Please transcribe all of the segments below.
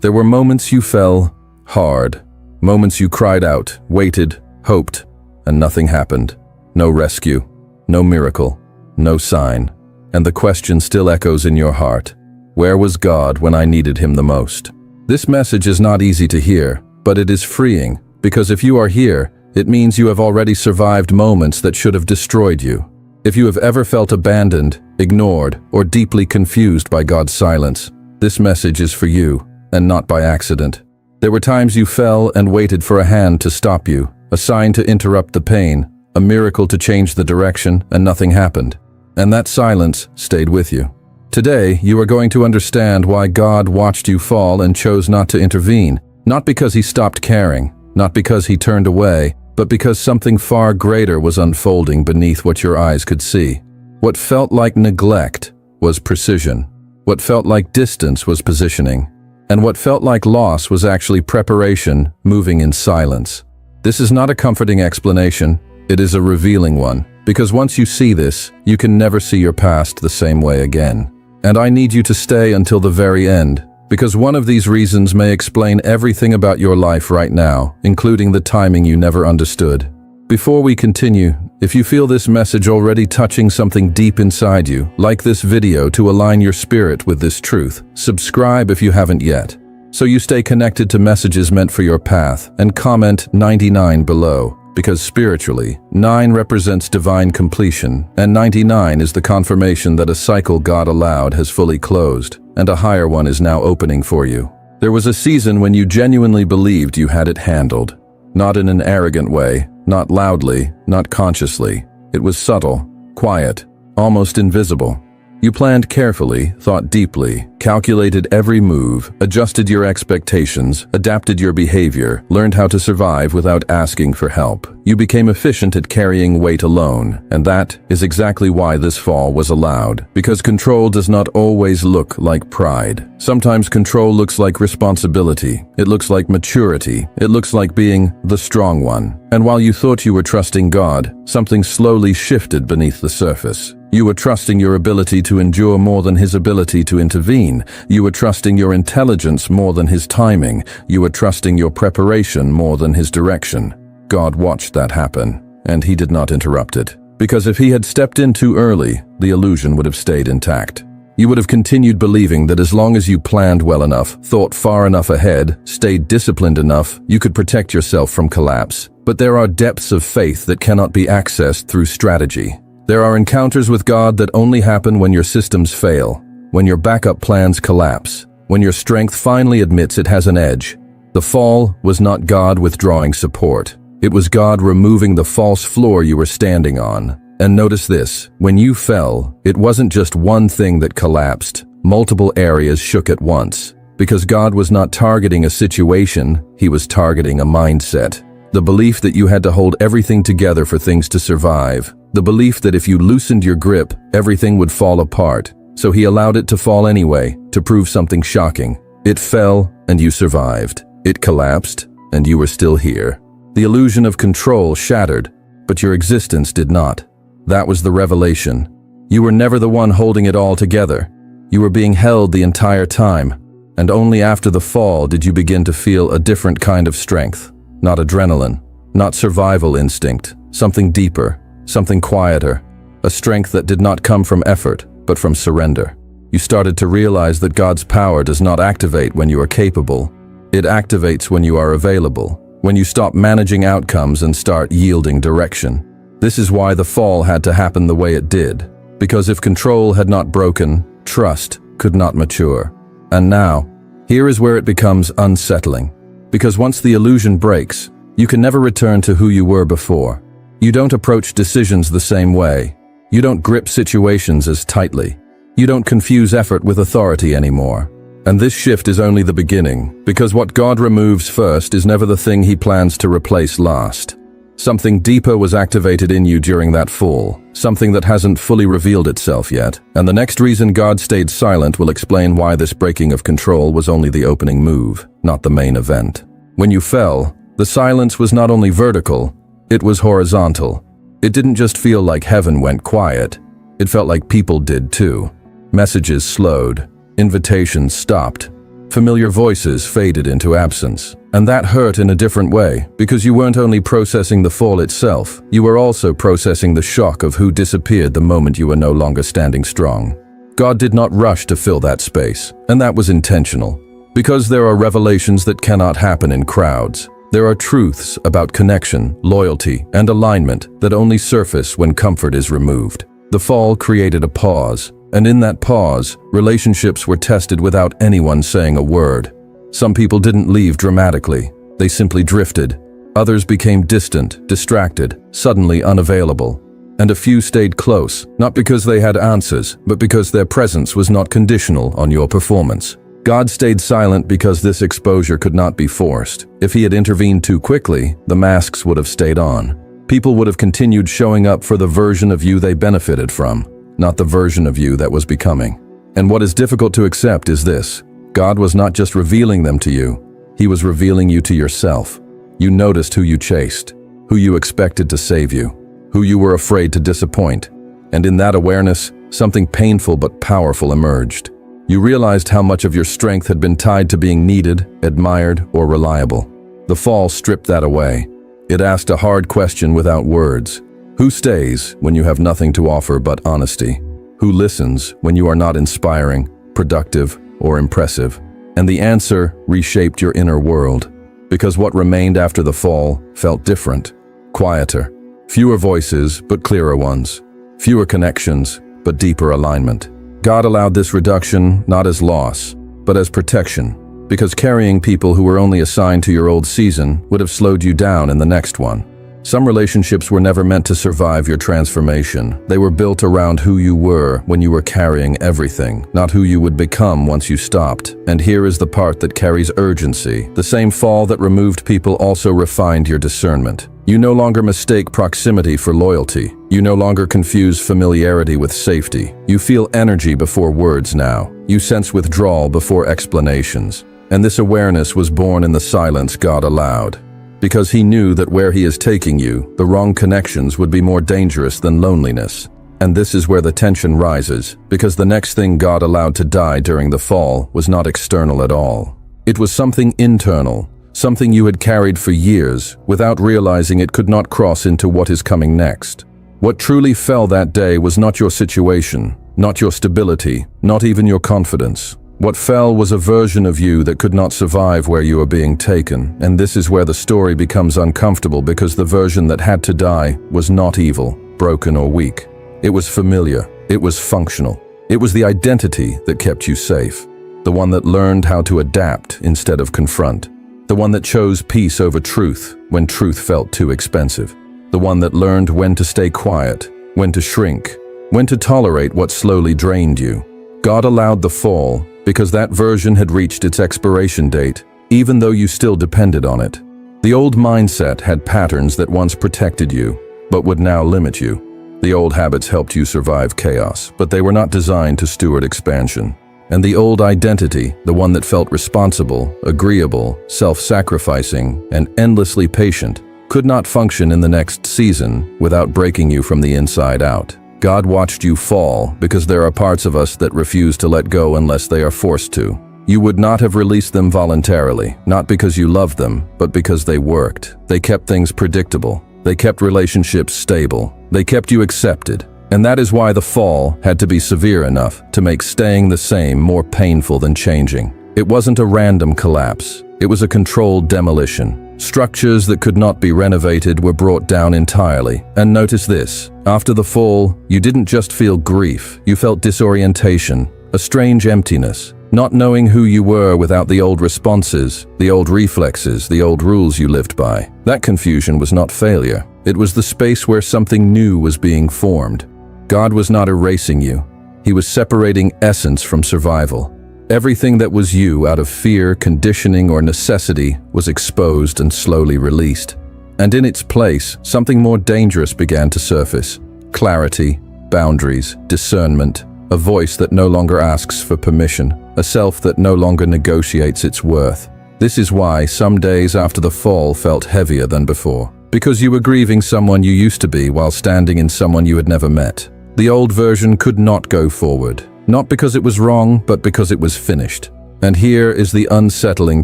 There were moments you fell hard, moments you cried out, waited, hoped, and nothing happened. No rescue, no miracle, no sign. And the question still echoes in your heart. Where was God when I needed him the most? This message is not easy to hear, but it is freeing, because if you are here, it means you have already survived moments that should have destroyed you. If you have ever felt abandoned, ignored, or deeply confused by God's silence, this message is for you, and not by accident. There were times you fell and waited for a hand to stop you, a sign to interrupt the pain, a miracle to change the direction, and nothing happened. And that silence stayed with you. Today, you are going to understand why God watched you fall and chose not to intervene, not because he stopped caring, not because he turned away, but because something far greater was unfolding beneath what your eyes could see. What felt like neglect was precision. What felt like distance was positioning. And what felt like loss was actually preparation, moving in silence. This is not a comforting explanation, it is a revealing one. Because once you see this, you can never see your past the same way again. And I need you to stay until the very end, because one of these reasons may explain everything about your life right now, including the timing you never understood. Before we continue, if you feel this message already touching something deep inside you, like this video to align your spirit with this truth. Subscribe if you haven't yet, so you stay connected to messages meant for your path, and comment 99 below. Because spiritually, 9 represents divine completion, and 99 is the confirmation that a cycle God allowed has fully closed, and a higher one is now opening for you. There was a season when you genuinely believed you had it handled. Not in an arrogant way, not loudly, not consciously. It was subtle, quiet, almost invisible. You planned carefully, thought deeply, calculated every move, adjusted your expectations, adapted your behavior, learned how to survive without asking for help. You became efficient at carrying weight alone, and that is exactly why this fall was allowed. Because control does not always look like pride. Sometimes control looks like responsibility. It looks like maturity. It looks like being the strong one. And while you thought you were trusting God, something slowly shifted beneath the surface. You were trusting your ability to endure more than his ability to intervene. You were trusting your intelligence more than his timing. You were trusting your preparation more than his direction. God watched that happen, and he did not interrupt it. Because if he had stepped in too early, the illusion would have stayed intact. You would have continued believing that as long as you planned well enough, thought far enough ahead, stayed disciplined enough, you could protect yourself from collapse. But there are depths of faith that cannot be accessed through strategy. There are encounters with God that only happen when your systems fail, when your backup plans collapse, when your strength finally admits it has an edge. The fall was not God withdrawing support. It was God removing the false floor you were standing on. And notice this, when you fell, it wasn't just one thing that collapsed. Multiple areas shook at once. Because God was not targeting a situation, he was targeting a mindset. The belief that you had to hold everything together for things to survive. The belief that if you loosened your grip, everything would fall apart. So he allowed it to fall anyway, to prove something shocking. It fell, and you survived. It collapsed, and you were still here. The illusion of control shattered, but your existence did not. That was the revelation. You were never the one holding it all together. You were being held the entire time, and only after the fall did you begin to feel a different kind of strength. Not adrenaline, not survival instinct, something deeper, something quieter, a strength that did not come from effort, but from surrender. You started to realize that God's power does not activate when you are capable. It activates when you are available, when you stop managing outcomes and start yielding direction. This is why the fall had to happen the way it did, because if control had not broken, trust could not mature. And now, here is where it becomes unsettling. Because once the illusion breaks, you can never return to who you were before. You don't approach decisions the same way. You don't grip situations as tightly. You don't confuse effort with authority anymore. And this shift is only the beginning, because what God removes first is never the thing he plans to replace last. Something deeper was activated in you during that fall, something that hasn't fully revealed itself yet. And the next reason God stayed silent will explain why this breaking of control was only the opening move, not the main event. When you fell, the silence was not only vertical, it was horizontal. It didn't just feel like heaven went quiet, it felt like people did too. Messages slowed, invitations stopped, Familiar voices faded into absence. And that hurt in a different way, because you weren't only processing the fall itself, you were also processing the shock of who disappeared the moment you were no longer standing strong. God did not rush to fill that space, and that was intentional. Because there are revelations that cannot happen in crowds. There are truths about connection, loyalty, and alignment that only surface when comfort is removed. The fall created a pause, and in that pause, relationships were tested without anyone saying a word. Some people didn't leave dramatically. They simply drifted. Others became distant, distracted, suddenly unavailable. And a few stayed close, not because they had answers, but because their presence was not conditional on your performance. God stayed silent because this exposure could not be forced. If he had intervened too quickly, the masks would have stayed on. People would have continued showing up for the version of you they benefited from, not the version of you that was becoming. And what is difficult to accept is this: God was not just revealing them to you, he was revealing you to yourself. You noticed who you chased, who you expected to save you, who you were afraid to disappoint. And in that awareness, something painful but powerful emerged. You realized how much of your strength had been tied to being needed, admired, or reliable. The fall stripped that away. It asked a hard question without words. Who stays when you have nothing to offer but honesty? Who listens when you are not inspiring, productive, or impressive? And the answer reshaped your inner world, because what remained after the fall felt different, quieter, fewer voices but clearer ones, fewer connections but deeper alignment. God allowed this reduction not as loss, but as protection, because carrying people who were only assigned to your old season would have slowed you down in the next one. Some relationships were never meant to survive your transformation. They were built around who you were when you were carrying everything, not who you would become once you stopped. And here is the part that carries urgency. The same fall that removed people also refined your discernment. You no longer mistake proximity for loyalty. You no longer confuse familiarity with safety. You feel energy before words now. You sense withdrawal before explanations. And this awareness was born in the silence God allowed. Because he knew that where he is taking you, the wrong connections would be more dangerous than loneliness. And this is where the tension rises, because the next thing God allowed to die during the fall was not external at all. It was something internal, something you had carried for years, without realizing it could not cross into what is coming next. What truly fell that day was not your situation, not your stability, not even your confidence. What fell was a version of you that could not survive where you are being taken, and this is where the story becomes uncomfortable, because the version that had to die was not evil, broken, or weak. It was familiar, it was functional. It was the identity that kept you safe, the one that learned how to adapt instead of confront, the one that chose peace over truth when truth felt too expensive, the one that learned when to stay quiet, when to shrink, when to tolerate what slowly drained you. God allowed the fall because that version had reached its expiration date, even though you still depended on it. The old mindset had patterns that once protected you, but would now limit you. The old habits helped you survive chaos, but they were not designed to steward expansion. And the old identity, the one that felt responsible, agreeable, self-sacrificing, and endlessly patient, could not function in the next season without breaking you from the inside out. God watched you fall because there are parts of us that refuse to let go unless they are forced to. You would not have released them voluntarily, not because you loved them, but because they worked. They kept things predictable. They kept relationships stable. They kept you accepted. And that is why the fall had to be severe enough to make staying the same more painful than changing. It wasn't a random collapse. It was a controlled demolition. Structures that could not be renovated were brought down entirely. And notice this, after the fall, you didn't just feel grief, you felt disorientation, a strange emptiness, not knowing who you were without the old responses, the old reflexes, the old rules you lived by. That confusion was not failure. It was the space where something new was being formed. God was not erasing you. He was separating essence from survival. Everything that was you out of fear, conditioning, or necessity was exposed and slowly released. And in its place, something more dangerous began to surface. Clarity, boundaries, discernment, a voice that no longer asks for permission, a self that no longer negotiates its worth. This is why some days after the fall felt heavier than before. Because you were grieving someone you used to be while standing in someone you had never met. The old version could not go forward. Not because it was wrong, but because it was finished. And here is the unsettling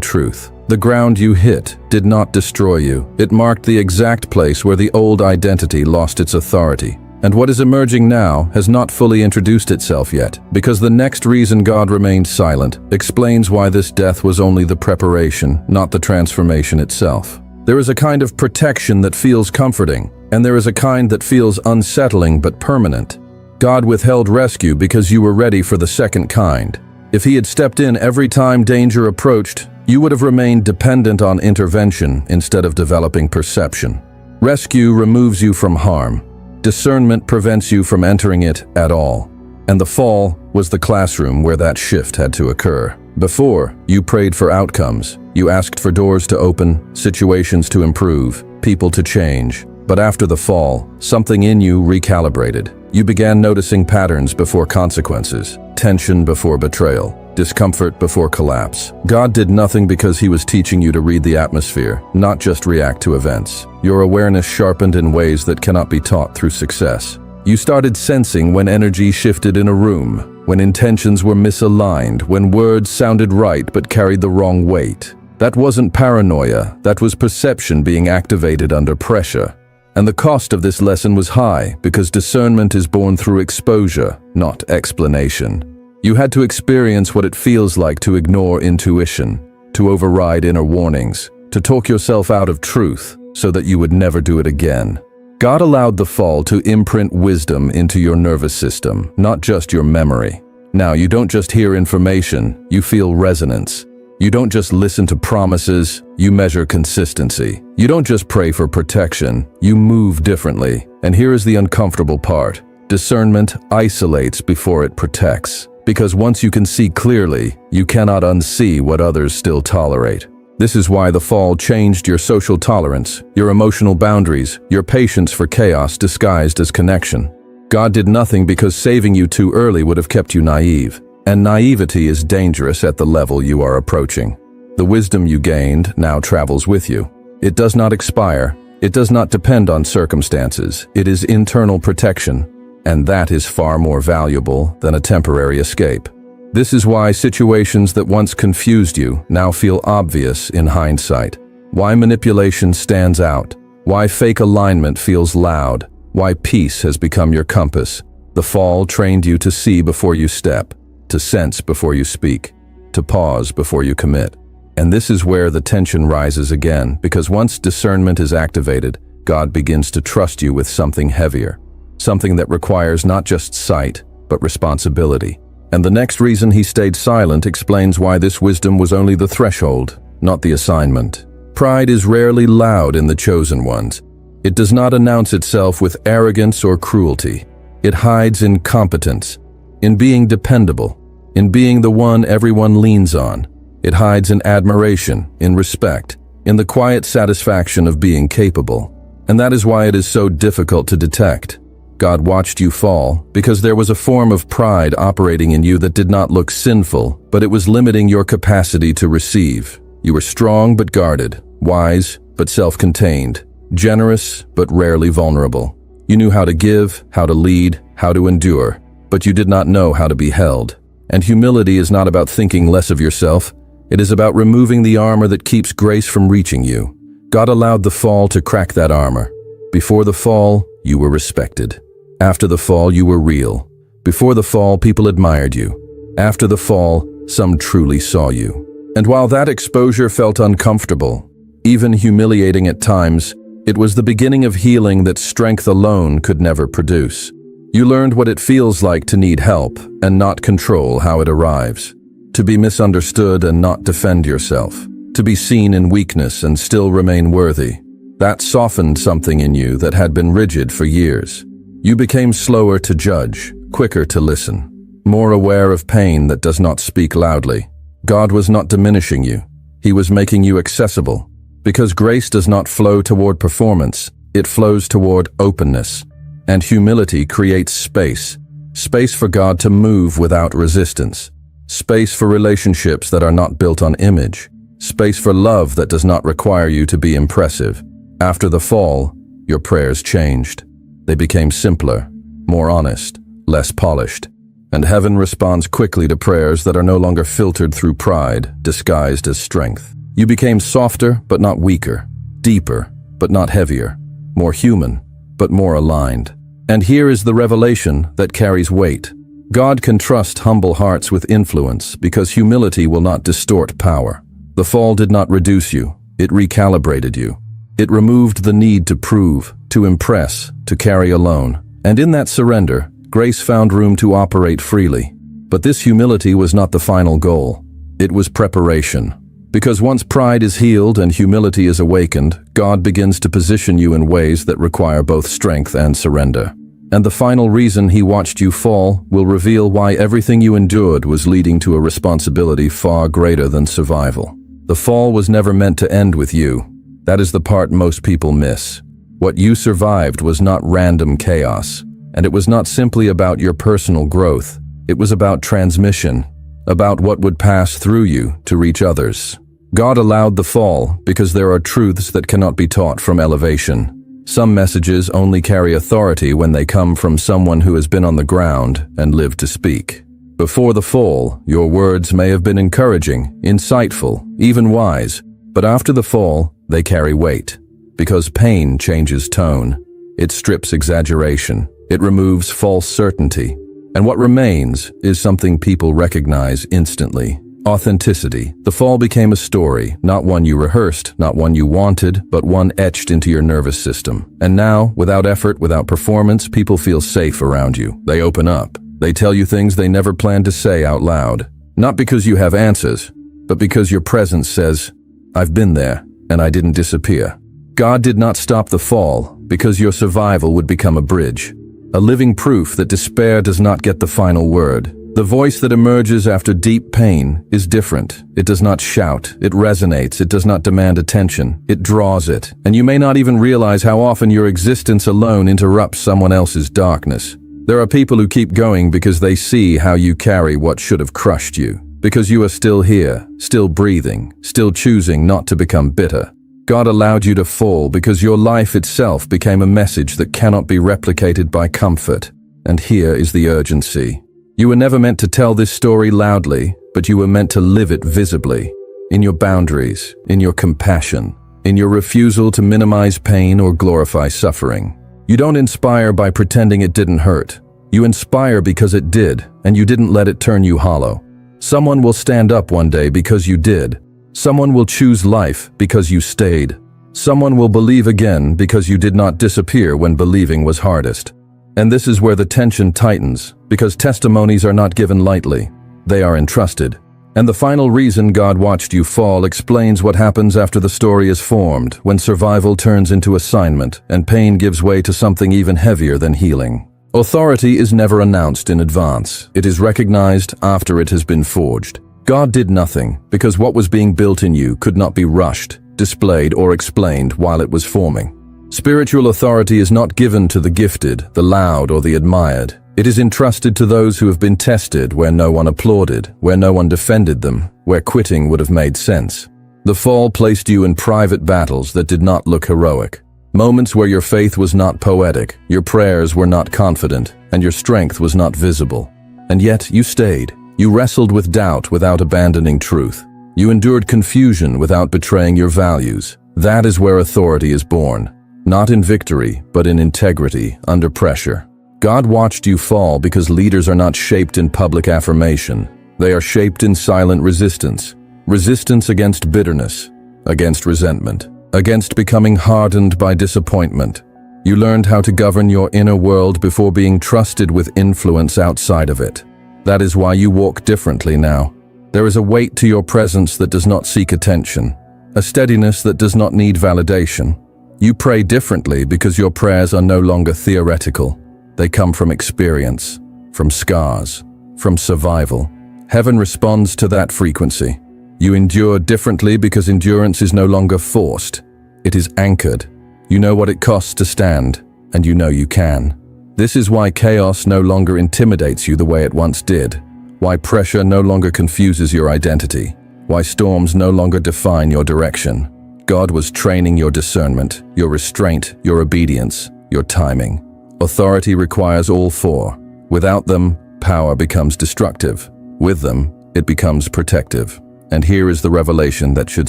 truth. The ground you hit did not destroy you. It marked the exact place where the old identity lost its authority. And what is emerging now has not fully introduced itself yet, because the next reason God remained silent explains why this death was only the preparation, not the transformation itself. There is a kind of protection that feels comforting, and there is a kind that feels unsettling but permanent. God withheld rescue because you were ready for the second kind. If he had stepped in every time danger approached, you would have remained dependent on intervention instead of developing perception. Rescue removes you from harm. Discernment prevents you from entering it at all. And the fall was the classroom where that shift had to occur. Before, you prayed for outcomes. You asked for doors to open, situations to improve, people to change. But after the fall, something in you recalibrated. You began noticing patterns before consequences, tension before betrayal, discomfort before collapse. God did nothing because he was teaching you to read the atmosphere, not just react to events. Your awareness sharpened in ways that cannot be taught through success. You started sensing when energy shifted in a room, when intentions were misaligned, when words sounded right but carried the wrong weight. That wasn't paranoia, that was perception being activated under pressure. And the cost of this lesson was high, because discernment is born through exposure, not explanation. You had to experience what it feels like to ignore intuition, to override inner warnings, to talk yourself out of truth so that you would never do it again. God allowed the fall to imprint wisdom into your nervous system, not just your memory. Now, you don't just hear information, you feel resonance. You don't just listen to promises, you measure consistency. You don't just pray for protection, you move differently. And here is the uncomfortable part. Discernment isolates before it protects. Because once you can see clearly, you cannot unsee what others still tolerate. This is why the fall changed your social tolerance, your emotional boundaries, your patience for chaos disguised as connection. God did nothing because saving you too early would have kept you naive. And naivety is dangerous at the level you are approaching. The wisdom you gained now travels with you. It does not expire. It does not depend on circumstances. It is internal protection. And that is far more valuable than a temporary escape. This is why situations that once confused you now feel obvious in hindsight. Why manipulation stands out. Why fake alignment feels loud. Why peace has become your compass. The fall trained you to see before you step, to sense before you speak, to pause before you commit. And this is where the tension rises again, because once discernment is activated, God begins to trust you with something heavier. Something that requires not just sight, but responsibility. And the next reason he stayed silent explains why this wisdom was only the threshold, not the assignment. Pride is rarely loud in the chosen ones. It does not announce itself with arrogance or cruelty. It hides in competence, in being dependable, in being the one everyone leans on. It hides in admiration, in respect, in the quiet satisfaction of being capable. And that is why it is so difficult to detect. God watched you fall because there was a form of pride operating in you that did not look sinful, but it was limiting your capacity to receive. You were strong but guarded, wise but self-contained, generous but rarely vulnerable. You knew how to give, how to lead, how to endure, but you did not know how to be held. And humility is not about thinking less of yourself. It is about removing the armor that keeps grace from reaching you. God allowed the fall to crack that armor. Before the fall, you were respected. After the fall, you were real. Before the fall, people admired you. After the fall, some truly saw you. And while that exposure felt uncomfortable, even humiliating at times, it was the beginning of healing that strength alone could never produce. You learned what it feels like to need help and not control how it arrives. To be misunderstood and not defend yourself. To be seen in weakness and still remain worthy. That softened something in you that had been rigid for years. You became slower to judge, quicker to listen, more aware of pain that does not speak loudly. God was not diminishing you. He was making you accessible. Because grace does not flow toward performance, it flows toward openness. And humility creates space. Space for God to move without resistance. Space for relationships that are not built on image. Space for love that does not require you to be impressive. After the fall, your prayers changed. They became simpler, more honest, less polished. and heaven responds quickly to prayers that are no longer filtered through pride, disguised as strength. You became softer but not weaker, deeper but not heavier, more human but more aligned. And here is the revelation that carries weight. God can trust humble hearts with influence because humility will not distort power. The fall did not reduce you, it recalibrated you. It removed the need to prove, to impress, to carry alone. And in that surrender, grace found room to operate freely. But this humility was not the final goal. It was preparation. Because once pride is healed and humility is awakened, God begins to position you in ways that require both strength and surrender. And the final reason He watched you fall will reveal why everything you endured was leading to a responsibility far greater than survival. The fall was never meant to end with you. That is the part most people miss. What you survived was not random chaos, and it was not simply about your personal growth. It was about transmission, about what would pass through you to reach others. God allowed the fall because there are truths that cannot be taught from elevation. Some messages only carry authority when they come from someone who has been on the ground and lived to speak. Before the fall, your words may have been encouraging, insightful, even wise, but after the fall, they carry weight. Because pain changes tone. It strips exaggeration. It removes false certainty. And what remains is something people recognize instantly. Authenticity. The fall became a story, not one you rehearsed, not one you wanted, but one etched into your nervous system. And now, without effort, without performance, people feel safe around you. They open up. They tell you things they never planned to say out loud. Not because you have answers, but because your presence says, "I've been there, and I didn't disappear." God did not stop the fall because your survival would become a bridge. A living proof that despair does not get the final word. The voice that emerges after deep pain is different. It does not shout, it resonates, it does not demand attention, it draws it. And you may not even realize how often your existence alone interrupts someone else's darkness. There are people who keep going because they see how you carry what should have crushed you. Because you are still here, still breathing, still choosing not to become bitter. God allowed you to fall because your life itself became a message that cannot be replicated by comfort. And here is the urgency. You were never meant to tell this story loudly, but you were meant to live it visibly. In your boundaries, in your compassion, in your refusal to minimize pain or glorify suffering. You don't inspire by pretending it didn't hurt. You inspire because it did, and you didn't let it turn you hollow. Someone will stand up one day because you did. Someone will choose life because you stayed. Someone will believe again because you did not disappear when believing was hardest. And this is where the tension tightens, because testimonies are not given lightly. They are entrusted. And the final reason God watched you fall explains what happens after the story is formed, when survival turns into assignment and pain gives way to something even heavier than healing. Authority is never announced in advance. It is recognized after it has been forged. God did nothing because what was being built in you could not be rushed, displayed, or explained while it was forming. Spiritual authority is not given to the gifted, the loud, or the admired. It is entrusted to those who have been tested where no one applauded, where no one defended them, where quitting would have made sense. The fall placed you in private battles that did not look heroic. Moments where your faith was not poetic, your prayers were not confident, and your strength was not visible. And yet you stayed. You wrestled with doubt without abandoning truth. You endured confusion without betraying your values. That is where authority is born. Not in victory, but in integrity, under pressure. God watched you fall because leaders are not shaped in public affirmation. They are shaped in silent resistance. Resistance against bitterness, against resentment, against becoming hardened by disappointment. You learned how to govern your inner world before being trusted with influence outside of it. That is why you walk differently now. There is a weight to your presence that does not seek attention, a steadiness that does not need validation. You pray differently because your prayers are no longer theoretical. They come from experience, from scars, from survival. Heaven responds to that frequency. You endure differently because endurance is no longer forced. It is anchored. You know what it costs to stand, and you know you can. This is why chaos no longer intimidates you the way it once did. Why pressure no longer confuses your identity. Why storms no longer define your direction. God was training your discernment, your restraint, your obedience, your timing. Authority requires all four. Without them, power becomes destructive. With them, it becomes protective. And here is the revelation that should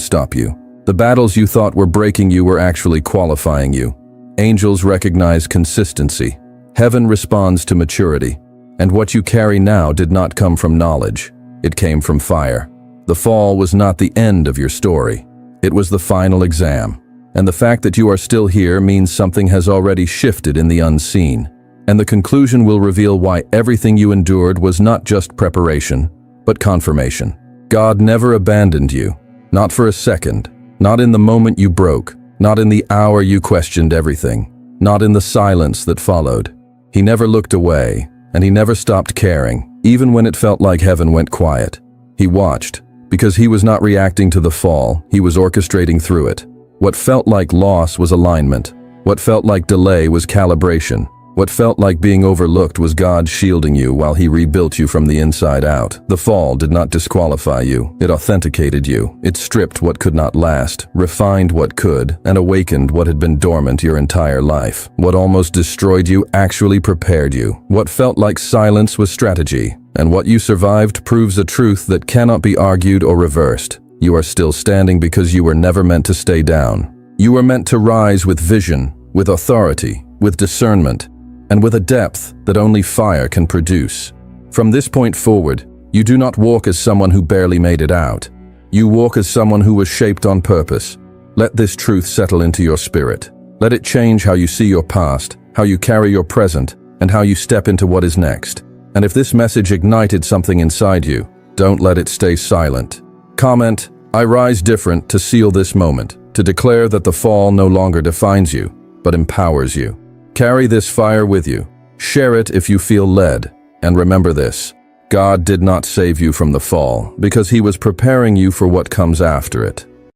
stop you. The battles you thought were breaking you were actually qualifying you. Angels recognize consistency. Heaven responds to maturity. And what you carry now did not come from knowledge. It came from fire. The fall was not the end of your story. It was the final exam. And the fact that you are still here means something has already shifted in the unseen. And the conclusion will reveal why everything you endured was not just preparation, but confirmation. God never abandoned you. Not for a second. Not in the moment you broke. Not in the hour you questioned everything. Not in the silence that followed. He never looked away, and he never stopped caring, even when it felt like heaven went quiet. He watched, because he was not reacting to the fall, he was orchestrating through it. What felt like loss was alignment. What felt like delay was calibration. What felt like being overlooked was God shielding you while he rebuilt you from the inside out. The fall did not disqualify you. It authenticated you. It stripped what could not last, refined what could, and awakened what had been dormant your entire life. What almost destroyed you actually prepared you. What felt like silence was strategy. And what you survived proves a truth that cannot be argued or reversed. You are still standing because you were never meant to stay down. You were meant to rise with vision, with authority, with discernment, and with a depth that only fire can produce. From this point forward, you do not walk as someone who barely made it out. You walk as someone who was shaped on purpose. Let this truth settle into your spirit. Let it change how you see your past, how you carry your present, and how you step into what is next. And if this message ignited something inside you, don't let it stay silent. Comment, "I rise different," to seal this moment, to declare that the fall no longer defines you, but empowers you. Carry this fire with you. Share it if you feel led. And remember this: God did not save you from the fall because he was preparing you for what comes after it.